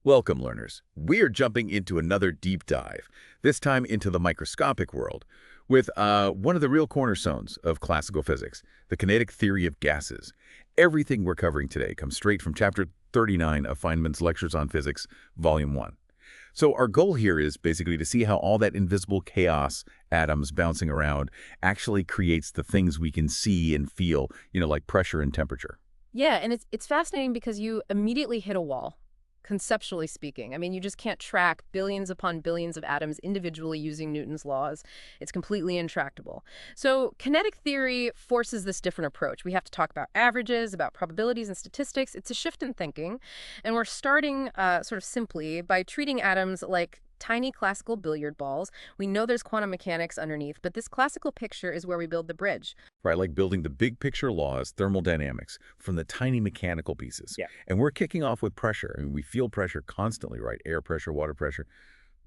Welcome, learners. We are jumping into another deep dive, this time into the microscopic world, with one of the real cornerstones of classical physics, the kinetic theory of gases. Everything we're covering today comes straight from Chapter 39 of Feynman's Lectures on Physics, Volume 1. So our goal here is basically to see how all that invisible chaos, atoms bouncing around, actually creates the things we can see and feel, like pressure and temperature. Yeah, and it's fascinating because you immediately hit a wall, conceptually speaking. I mean, you just can't track billions upon billions of atoms individually using Newton's laws. It's completely intractable. So kinetic theory forces this different approach. We have to talk about averages, about probabilities and statistics. It's a shift in thinking. And we're starting sort of simply by treating atoms like tiny classical billiard balls. We know there's quantum mechanics underneath, but this classical picture is where we build the bridge. Right, like building the big picture laws, thermodynamics, from the tiny mechanical pieces. Yeah. And we're kicking off with pressure. I mean, we feel pressure constantly, right? Air pressure, water pressure.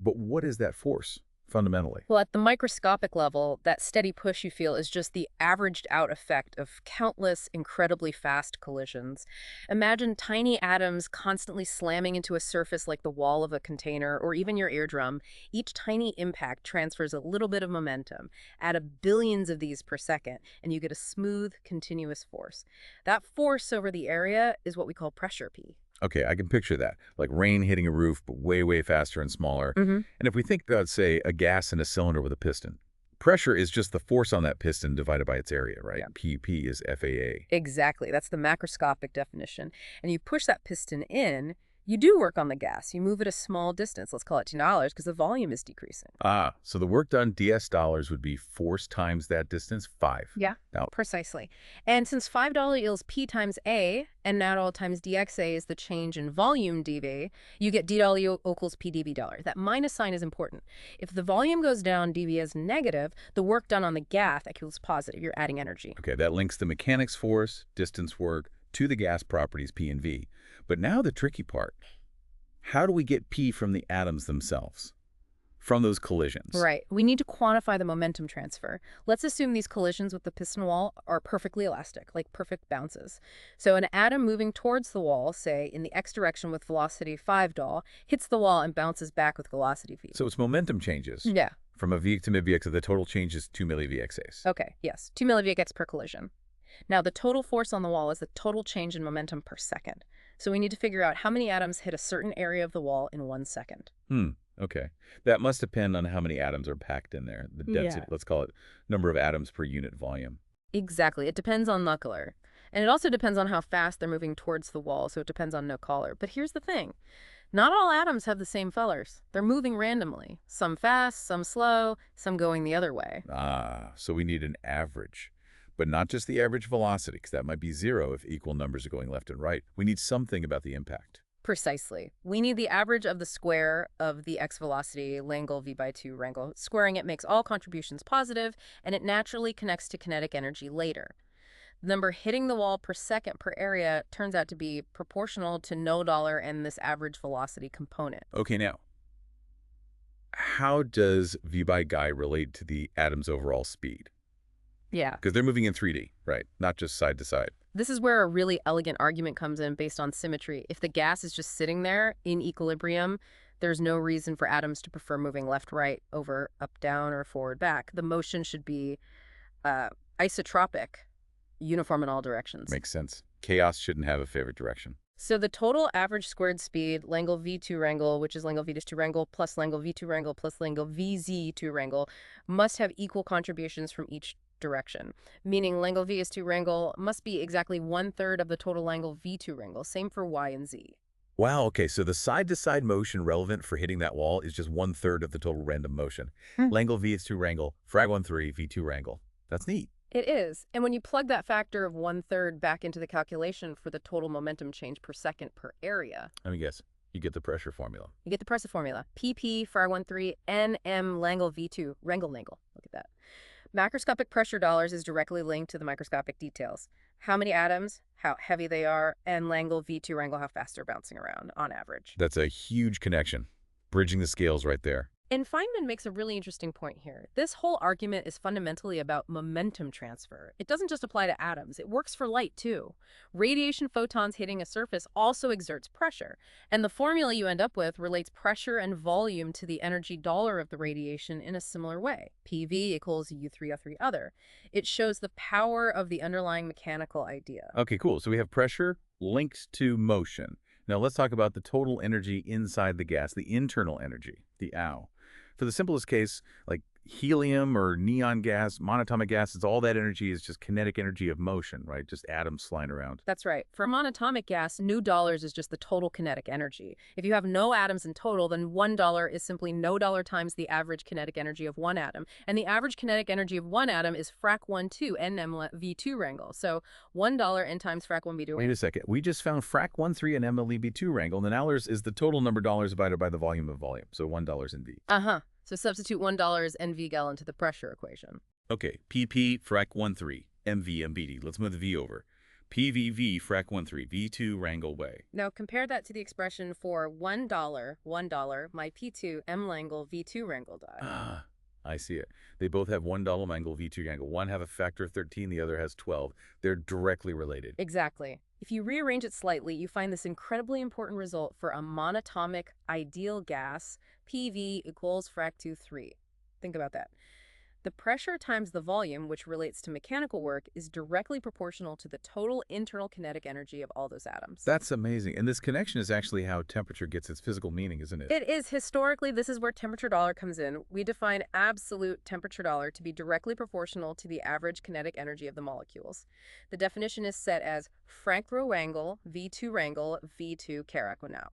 But what is that force, fundamentally? Well, at the microscopic level, that steady push you feel is just the averaged out effect of countless incredibly fast collisions. Imagine tiny atoms constantly slamming into a surface like the wall of a container or even your eardrum. Each tiny impact transfers a little bit of momentum. Add a billions of these per second, and you get a smooth, continuous force. That force over the area is what we call pressure P. Okay, I can picture that, like rain hitting a roof, but way, way faster and smaller. Mm-hmm. And if we think about, say, a gas in a cylinder with a piston, pressure is just the force on that piston divided by its area, right? Yeah. P is FAA. Exactly. That's the macroscopic definition. And you push that piston in, you do work on the gas. You move it a small distance, let's call it $2, because the volume is decreasing. So the work done, ds dollars, would be force times that distance, 5. Yeah, Now, precisely. And since $5 yields P times A, and not all times dxa is the change in volume dV, you get d$ equals P dV dollar. That minus sign is important. If the volume goes down, dV is negative, the work done on the gas equals positive. You're adding energy. okay, that links the mechanics force, distance work, to the gas properties P and V. But now the tricky part. How do we get P from the atoms themselves? From those collisions? Right. We need to quantify the momentum transfer. Let's assume these collisions with the piston wall are perfectly elastic, like perfect bounces. So an atom moving towards the wall, say in the x direction with velocity 5 hits the wall and bounces back with velocity v. So it's momentum changes. Yeah. From a v to mid-vx, the total change is 2 millivx's. Okay, yes. 2 millivx per collision. Now, the total force on the wall is the total change in momentum per second. So we need to figure out how many atoms hit a certain area of the wall in 1 second. Okay. That must depend on how many atoms are packed in there. The density, let's call it number of atoms per unit volume. Exactly. It depends on the color. And it also depends on how fast they're moving towards the wall, so it depends on no color. But here's the thing. Not all atoms have the same colors. They're moving randomly. Some fast, some slow, some going the other way. So we need an average. But not just the average velocity, because that might be 0 if equal numbers are going left and right. We need something about the impact. Precisely. We need the average of the square of the x velocity, Langle v by 2 wrangle. Squaring it makes all contributions positive, and it naturally connects to kinetic energy later. The number hitting the wall per second per area turns out to be proportional to no dollar and this average velocity component. Okay, now, how does v by guy relate to the atom's overall speed? Yeah. Because they're moving in 3D, right? Not just side to side. This is where a really elegant argument comes in based on symmetry. If the gas is just sitting there in equilibrium, there's no reason for atoms to prefer moving left-right over up-down or forward-back. The motion should be isotropic, uniform in all directions. Makes sense. Chaos shouldn't have a favorite direction. So the total average squared speed, Langle v2 wrangle, which is Langle v2 wrangle, plus Langle v2 wrangle, plus Langle vz2 wrangle, must have equal contributions from each direction, meaning Langle v is 2 wrangle must be exactly 1/3 of the total Langle v2 wrangle. Same for y and z. Wow, okay, so the side-to-side motion relevant for hitting that wall is just 1/3 of the total random motion. Langle v is 2 wrangle, frag 1/3, v2 wrangle. That's neat. It is. And when you plug that factor of 1/3 back into the calculation for the total momentum change per second per area, Let me guess. You get the pressure formula. you get the pressure formula. PP, frag 1/3, NM Langle v2, wrangle Langle. Look at that. Macroscopic pressure dollars is directly linked to the microscopic details. How many atoms, how heavy they are, and Langle v2 wrangle how fast they're bouncing around on average. That's a huge connection. Bridging the scales right there. And Feynman makes a really interesting point here. This whole argument is fundamentally about momentum transfer. It doesn't just apply to atoms, it works for light too. Radiation photons hitting a surface also exerts pressure, and the formula you end up with relates pressure and volume to the energy dollar of the radiation in a similar way. PV equals U3O3 other. It shows the power of the underlying mechanical idea. Okay, cool. So we have pressure linked to motion. Now let's talk about the total energy inside the gas, the internal energy, the OW. For the simplest case, like helium or neon gas, monatomic gases, all that energy is just kinetic energy of motion, right? Just atoms flying around. That's right. For monatomic gas, nu dollars is just the total kinetic energy. If you have no atoms in total, then $1 is simply no dollar times the average kinetic energy of one atom. And the average kinetic energy of one atom is frac 1 2 nmv2 wrangle. So $1 n times frac 1 v2. Wait a second. We just found frac 1,3 and MLEB2 wrangle, and then hours is the total number of dollars divided by the volume of volume. So $1 in V. Uh-huh. So substitute $1 NV gallon to the pressure equation. Okay, PP frac 1,3, MV MBD. Let's move the V over. PVV frac 1,3, V2 wrangle way. Now compare that to the expression for $1, my P2 M Langle V2 wrangle die. Ah, I see it. They both have $1 mangle, V2 angle. One have a factor of 13, the other has 12. They're directly related. Exactly. If you rearrange it slightly, you find this incredibly important result for a monatomic ideal gas, PV equals frac 2 3. Think about that. The pressure times the volume, which relates to mechanical work, is directly proportional to the total internal kinetic energy of all those atoms. That's amazing. And this connection is actually how temperature gets its physical meaning, isn't it? It is. Historically, this is where temperature dollar comes in. We define absolute temperature dollar to be directly proportional to the average kinetic energy of the molecules. The definition is set as Frank rho angle, V2 wrangle, V2 Karakwanow.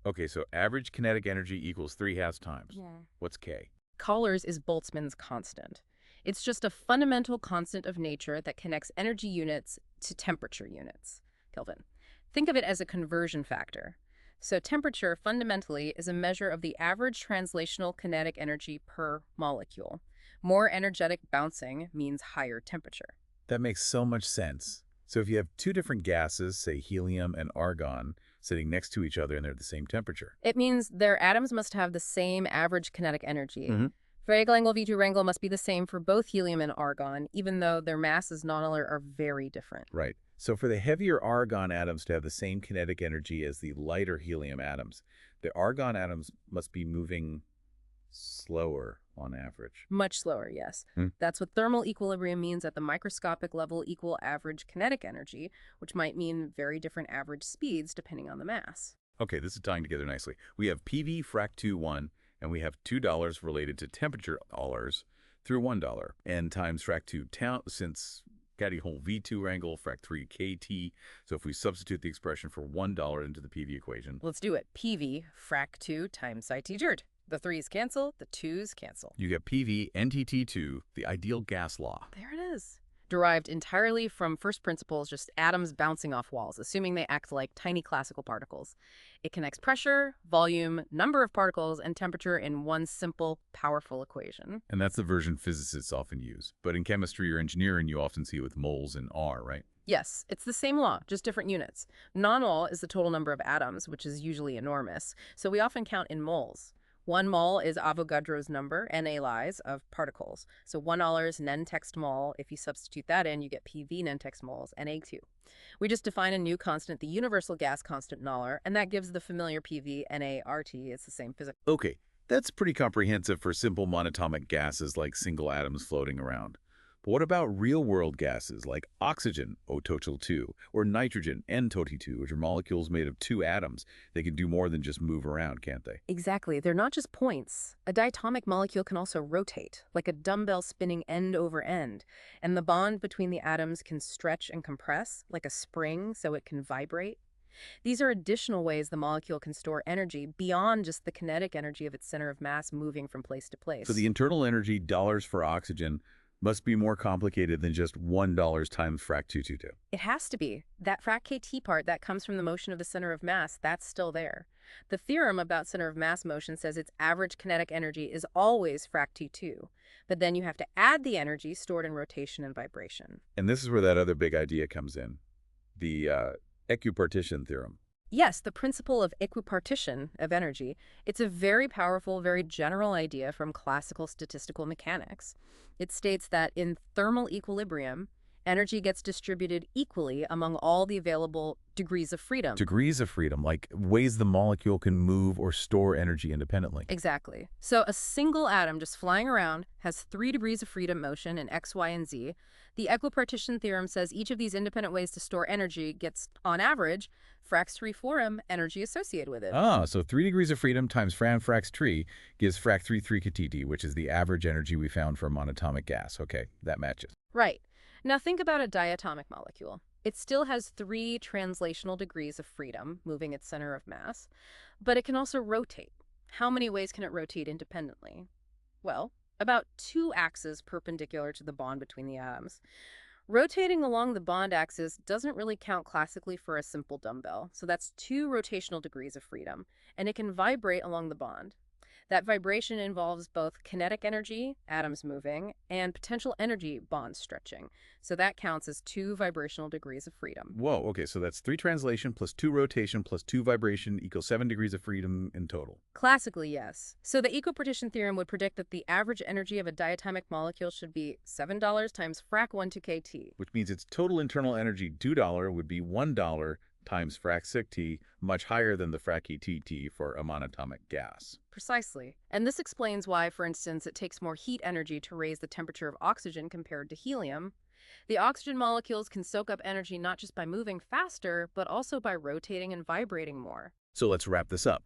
Okay, so average kinetic energy equals 3/2 times. Yeah. What's K? Callers is Boltzmann's constant. It's just a fundamental constant of nature that connects energy units to temperature units, Kelvin. Think of it as a conversion factor. So temperature, fundamentally, is a measure of the average translational kinetic energy per molecule. More energetic bouncing means higher temperature. That makes so much sense. So if you have two different gases, say helium and argon, sitting next to each other and they're the same temperature. It means their atoms must have the same average kinetic energy. Mhm. Frank angle V2 wrangle must be the same for both helium and argon, even though their masses nominally are very different. Right. So for the heavier argon atoms to have the same kinetic energy as the lighter helium atoms, the argon atoms must be moving slower on average. Much slower, yes. Hmm. That's what thermal equilibrium means at the microscopic level, equal average kinetic energy, which might mean very different average speeds depending on the mass. Okay, this is tying together nicely. We have PV frac 2 1, and we have $2 related to temperature dollars through $1. N times frac 2 since caddy whole V2 wrangle, frac 3 KT. So if we substitute the expression for $1 into the PV equation. Let's do it. PV frac 2 times IT jert. The 3's cancel, the 2's cancel. You get PV NTT2, the ideal gas law. There it is. Derived entirely from first principles, just atoms bouncing off walls, assuming they act like tiny classical particles. It connects pressure, volume, number of particles, and temperature in one simple, powerful equation. And that's the version physicists often use. But in chemistry or engineering, you often see it with moles and R, right? Yes, it's the same law, just different units. Non-mole is the total number of atoms, which is usually enormous, so we often count in moles. 1 mole is Avogadro's number, Na-lies, of particles. So $1 is n-text mole. If you substitute that in, you get PV n-text moles, Na2. We just define a new constant, the universal gas constant Nollar, and that gives the familiar PV NaRT. It's the same physics. Okay, that's pretty comprehensive for simple monatomic gases like single atoms floating around. But what about real-world gases like oxygen, O-total-2, or nitrogen, N-toti-2, which are molecules made of two atoms? They can do more than just move around, can't they? Exactly. They're not just points. A diatomic molecule can also rotate, like a dumbbell spinning end over end. And the bond between the atoms can stretch and compress, like a spring, so it can vibrate. These are additional ways the molecule can store energy beyond just the kinetic energy of its center of mass moving from place to place. So the internal energy, dollars for oxygen, must be more complicated than just $1 times frac 222. It has to be. That frac KT part that comes from the motion of the center of mass, that's still there. The theorem about center of mass motion says its average kinetic energy is always frac T2, but then you have to add the energy stored in rotation and vibration. And this is where that other big idea comes in, the equipartition theorem. Yes, the principle of equipartition of energy. It's a very powerful, very general idea from classical statistical mechanics. It states that in thermal equilibrium, energy gets distributed equally among all the available degrees of freedom. Degrees of freedom, like ways the molecule can move or store energy independently. Exactly. So a single atom just flying around has 3 degrees of freedom motion in X, Y, and Z. The equipartition theorem says each of these independent ways to store energy gets, on average, frac 3 4m energy associated with it. Ah, so 3 degrees of freedom times Fran frax tree gives frac 3 kt, which is the average energy we found for a monatomic gas. Okay, that matches. Right. Now think about a diatomic molecule. It still has 3 translational degrees of freedom, moving its center of mass, but it can also rotate. How many ways can it rotate independently? Well, about 2 axes perpendicular to the bond between the atoms. Rotating along the bond axis doesn't really count classically for a simple dumbbell, so that's 2 rotational degrees of freedom, and it can vibrate along the bond. That vibration involves both kinetic energy, atoms moving, and potential energy, bonds stretching. So that counts as 2 vibrational degrees of freedom. Whoa, okay, so that's 3 translation plus 2 rotation plus 2 vibration equals 7 degrees of freedom in total. Classically, yes. So the equipartition theorem would predict that the average energy of a diatomic molecule should be $7 times frac 1 to kT. Which means its total internal energy $2 would be $1 times frac 6t, much higher than the frac ETT for a monatomic gas. Precisely. And this explains why, for instance, it takes more heat energy to raise the temperature of oxygen compared to helium. The oxygen molecules can soak up energy not just by moving faster, but also by rotating and vibrating more. So let's wrap this up.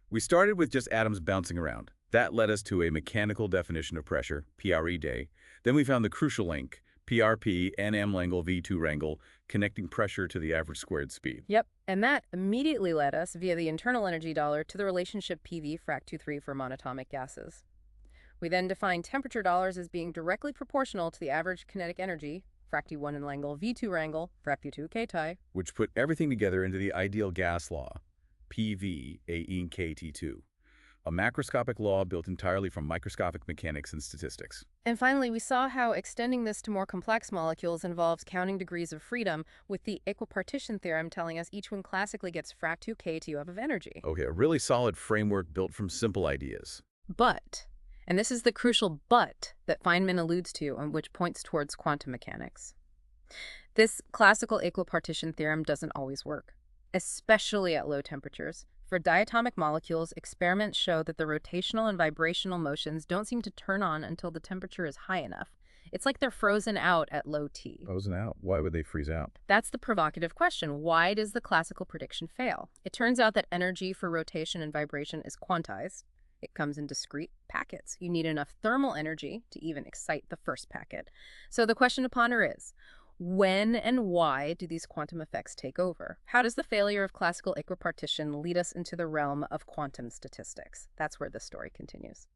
We started with just atoms bouncing around. That led us to a mechanical definition of pressure, PRE day. Then we found the crucial link, PRP, NM Langle, V2 Wrangle, connecting pressure to the average squared speed. Yep, and that immediately led us, via the internal energy dollar, to the relationship PV frac 23 for monatomic gases. We then defined temperature dollars as being directly proportional to the average kinetic energy, frac T1 in Langle, V2 Wrangle, frac T2 kT. Which put everything together into the ideal gas law, PV A in KT2, a macroscopic law built entirely from microscopic mechanics and statistics. And finally, we saw how extending this to more complex molecules involves counting degrees of freedom, with the equipartition theorem telling us each one classically gets frac 2 kT of energy. Okay, a really solid framework built from simple ideas. But, and this is the crucial but that Feynman alludes to and which points towards quantum mechanics. This classical equipartition theorem doesn't always work, especially at low temperatures. For diatomic molecules, experiments show that the rotational and vibrational motions don't seem to turn on until the temperature is high enough. It's like they're frozen out at low T. Frozen out? Why would they freeze out? That's the provocative question. Why does the classical prediction fail? It turns out that energy for rotation and vibration is quantized. It comes in discrete packets. You need enough thermal energy to even excite the first packet. So the question to ponder is, when and why do these quantum effects take over? How does the failure of classical equipartition lead us into the realm of quantum statistics? That's where the story continues.